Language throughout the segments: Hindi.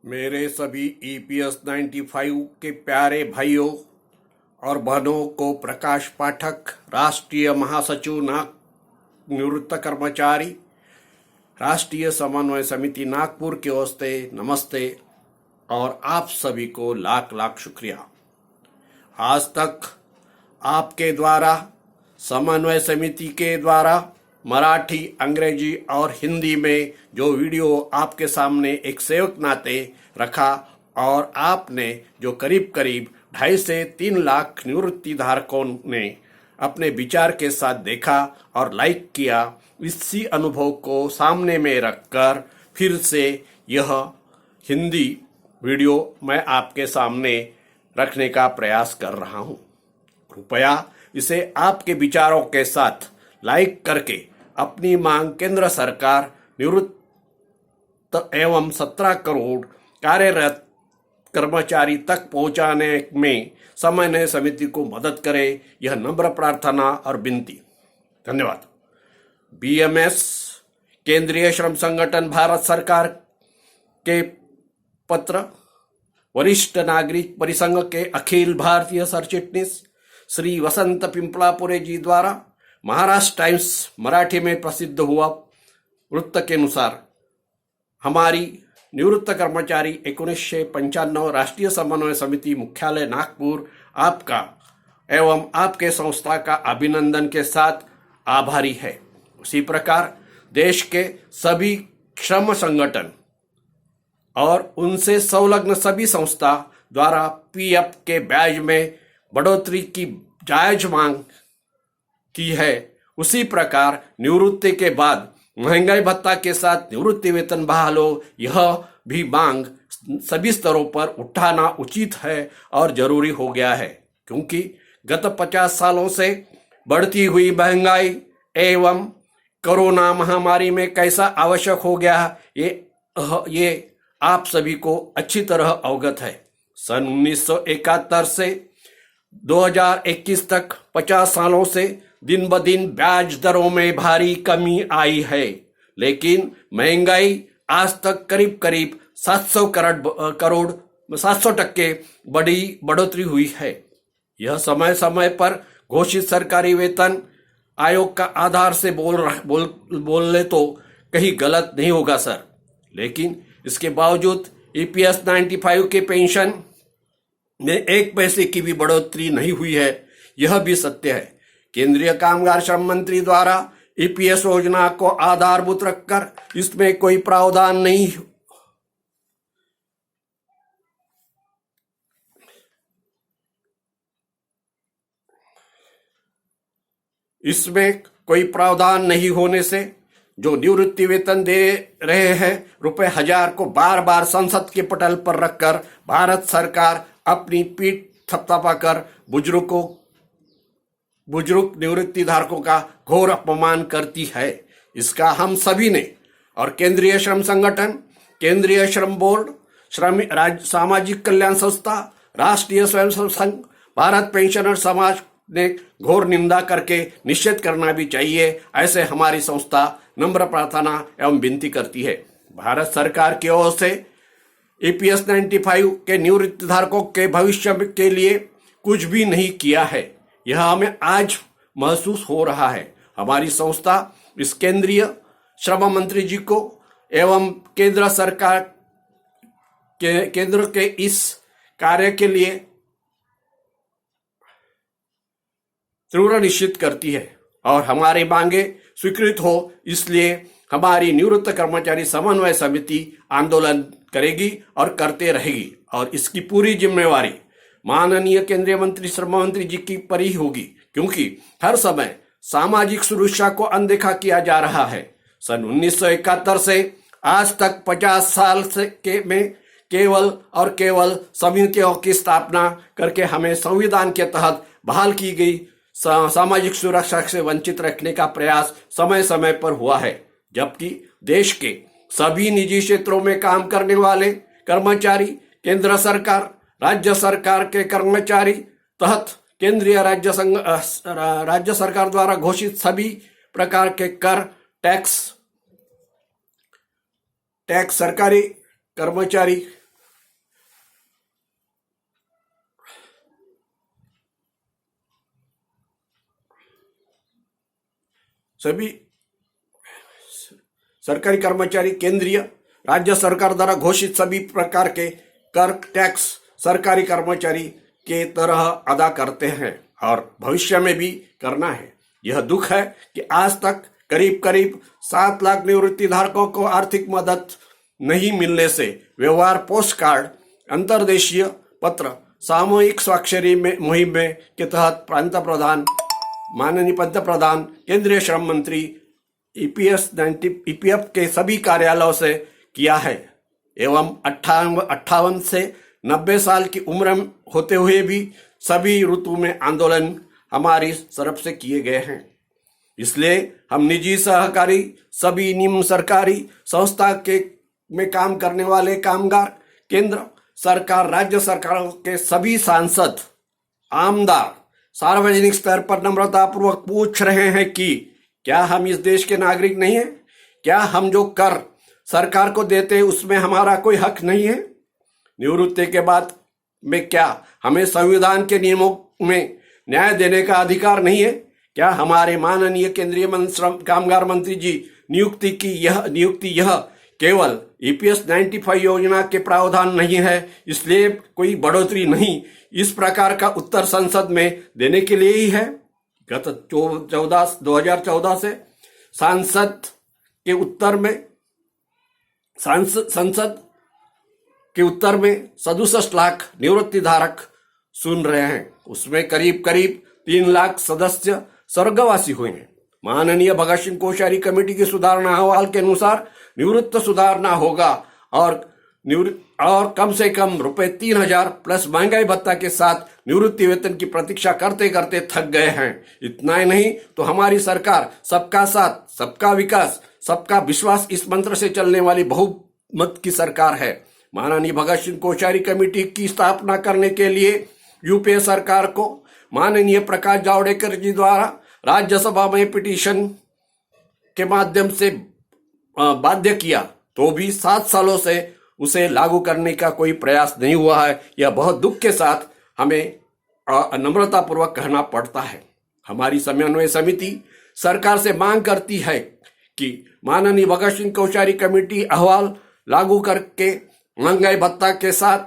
मेरे सभी ईपीएस 95 के प्यारे भाइयों और बहनों को प्रकाश पाठक, राष्ट्रीय महासचिव निवृत्त कर्मचारी, राष्ट्रीय समन्वय समिति नागपुर की ओर से नमस्ते और आप सभी को लाख लाख शुक्रिया। आज तक आपके द्वारा समन्वय समिति के द्वारा मराठी, अंग्रेजी और हिंदी में जो वीडियो आपके सामने एक सेवक नाते रखा और आपने जो करीब करीब 2.5 से 3 लाख निवृत्ति धारकों ने अपने विचार के साथ देखा और लाइक किया, इसी अनुभव को सामने में रखकर फिर से यह हिंदी वीडियो मैं आपके सामने रखने का प्रयास कर रहा हूं। कृपया इसे आपके विचारों के साथ लाइक करके अपनी मांग केंद्र सरकार निवृत्त एवं 17 करोड़ कार्यरत कर्मचारी तक पहुंचाने में समन्वय समिति को मदद करे, यह नम्र प्रार्थना और विनती। धन्यवाद। बीएमएस केंद्रीय श्रम संगठन भारत सरकार के पत्र, वरिष्ठ नागरिक परिसंघ के अखिल भारतीय सरचिटनीस श्री वसंत पिंपलापुरे जी द्वारा महाराष्ट्र टाइम्स मराठी में प्रसिद्ध हुआ वृत्त के अनुसार हमारी निवृत्त कर्मचारी 1995 राष्ट्रीय समन्वय समिति मुख्यालय नागपुर आपका एवं आपके संस्था का अभिनंदन के साथ आभारी है। उसी प्रकार देश के सभी श्रम संगठन और उनसे संलग्न सभी संस्था द्वारा पीएफ के ब्याज में बढ़ोतरी की जायज मांग की है। उसी प्रकार निवृत्ति के बाद महंगाई भत्ता के साथ निवृत्ति वेतन बहाल हो, यह भी मांग सभी स्तरों पर उठाना उचित है और जरूरी हो गया है, क्योंकि गत 50 सालों से बढ़ती हुई महंगाई एवं कोरोना महामारी में कैसा आवश्यक हो गया ये आप सभी को अच्छी तरह अवगत है। सन 1971 से 2021 तक 50 सालों से दिन ब दिन ब्याज दरों में भारी कमी आई है, लेकिन महंगाई आज तक करीब करीब 700% बढ़ोतरी हुई है। यह समय समय पर घोषित सरकारी वेतन आयोग का आधार से बोलने तो कहीं गलत नहीं होगा सर, लेकिन इसके बावजूद ईपीएस 95 के पेंशन में 1 पैसे की भी बढ़ोतरी नहीं हुई है, यह भी सत्य है। केंद्रीय कामगार श्रम मंत्री द्वारा ईपीएस योजना को आधारभूत रखकर इसमें कोई प्रावधान नहीं होने से जो निवृत्ति वेतन दे रहे हैं ₹1000 को बार बार संसद के पटल पर रखकर भारत सरकार अपनी पीठ थपथपाकर बुजुर्ग निवृत्ति धारकों का घोर अपमान करती है। इसका हम सभी ने और केंद्रीय श्रम संगठन, केंद्रीय श्रम बोर्ड, सामाजिक कल्याण संस्था, राष्ट्रीय स्वयंसेवक संघ, भारत पेंशनर समाज ने घोर निंदा करके निश्चित करना भी चाहिए, ऐसे हमारी संस्था नम्र प्रार्थना एवं विनती करती है। भारत सरकार की ओर से ईपीएस 95 के निवृत्ति धारकों के भविष्य के लिए कुछ भी नहीं किया है, यह हमें आज महसूस हो रहा है। हमारी संस्था इस केंद्रीय श्रम मंत्री जी को एवं केंद्र के इस कार्य के लिए तीव्र निश्चित करती है और हमारी मांगे स्वीकृत हो, इसलिए हमारी निवृत्त कर्मचारी समन्वय समिति आंदोलन करेगी और करते रहेगी और इसकी पूरी जिम्मेवारी माननीय केंद्रीय मंत्री श्रम मंत्री जी की पर ही होगी, क्योंकि हर समय सामाजिक सुरक्षा को अनदेखा किया जा रहा है। सन 1971 से आज तक 50 साल में केवल और केवल समितियों की स्थापना करके हमें संविधान के तहत बहाल की गई सामाजिक सुरक्षा से वंचित रखने का प्रयास समय समय पर हुआ है, जबकि देश के सभी निजी क्षेत्रों में काम करने वाले कर्मचारी केंद्र सरकार, राज्य सरकार के कर्मचारी तहत केंद्रीय राज्य सरकार द्वारा घोषित सभी प्रकार के कर, टैक्स सरकारी कर्मचारी सभी सरकारी कर्मचारी केंद्रीय राज्य सरकार द्वारा घोषित सभी प्रकार के कर टैक्स सरकारी कर्मचारी के तरह अदा करते हैं और भविष्य में भी करना है। यह दुख है कि आज तक करीब करीब 7 लाख निवृत्ति धारकों को आर्थिक मदद नहीं मिलने से व्यवहार पोस्ट कार्ड अंतर्देशीय पत्र सामूहिक स्वाक्षरी में मुहिम के तहत माननीय पंत प्रधान केंद्रीय श्रम मंत्री ईपीएफ के सभी कार्यालयों से किया है एवं 58 से 90 साल की उम्र होते हुए भी सभी ऋतु में आंदोलन हमारी तरफ से किए गए हैं। इसलिए हम निजी सहकारी सभी निम्न सरकारी संस्था में काम करने वाले कामगार केंद्र सरकार राज्य सरकारों के सभी सांसद आमदार सार्वजनिक स्तर पर नम्रतापूर्वक पूछ रहे हैं कि क्या हम इस देश के नागरिक नहीं हैं? क्या हम जो कर सरकार को देते हैं उसमें हमारा कोई हक नहीं है? निवृत्ति के बाद में क्या हमें संविधान के नियमों में न्याय देने का अधिकार नहीं है? क्या हमारे माननीय केंद्रीय कामगार मंत्री जी नियुक्ति यह केवल ईपीएस 95 योजना के प्रावधान नहीं है, इसलिए कोई बढ़ोतरी नहीं, इस प्रकार का उत्तर संसद में देने के लिए ही है। गत 2014 से संसद के उत्तर में 67 लाख निवृत्ति धारक सुन रहे हैं। उसमें करीब 3 लाख सदस्य स्वर्गवासी हुए हैं। माननीय भगत सिंह कोश्यारी कमेटी के सुधारणा अहवाल के अनुसार निवृत्त सुधारना होगा और कम से कम ₹3000 प्लस महंगाई भत्ता के साथ निवृत्ति वेतन की प्रतीक्षा करते करते थक गए हैं। इतना ही नहीं तो हमारी सरकार सबका साथ सबका विकास सबका विश्वास इस मंत्र से चलने वाली बहुमत की सरकार है। माननीय भगत सिंह कोश्यारी कमेटी की स्थापना करने के लिए यूपीए सरकार को माननीय प्रकाश जावड़ेकर जी द्वारा राज्यसभा में पिटीशन के माध्यम से बाध्य किया, तो भी 7 सालों से उसे लागू करने का कोई प्रयास नहीं हुआ है। यह बहुत दुख के साथ हमें नम्रतापूर्वक कहना पड़ता है। हमारी समन्वय समिति सरकार से मांग करती है कि माननीय भगत सिंह कोश्यारी कमेटी अहवाल लागू करके महंगाई भत्ता के साथ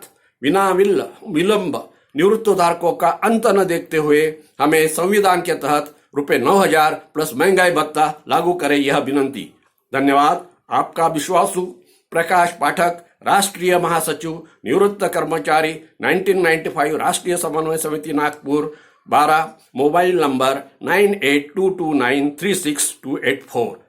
बिना विलंब निवृत्तिधारकों का अंत न देखते हुए हमें संविधान के तहत ₹9000 प्लस महंगाई भत्ता लागू करे, यह विनंती। धन्यवाद। आपका विश्वासु प्रकाश पाठक, राष्ट्रीय महासचिव निवृत्त कर्मचारी 1995 राष्ट्रीय समन्वय समिति नागपुर 12, मोबाइल नंबर 9822936284।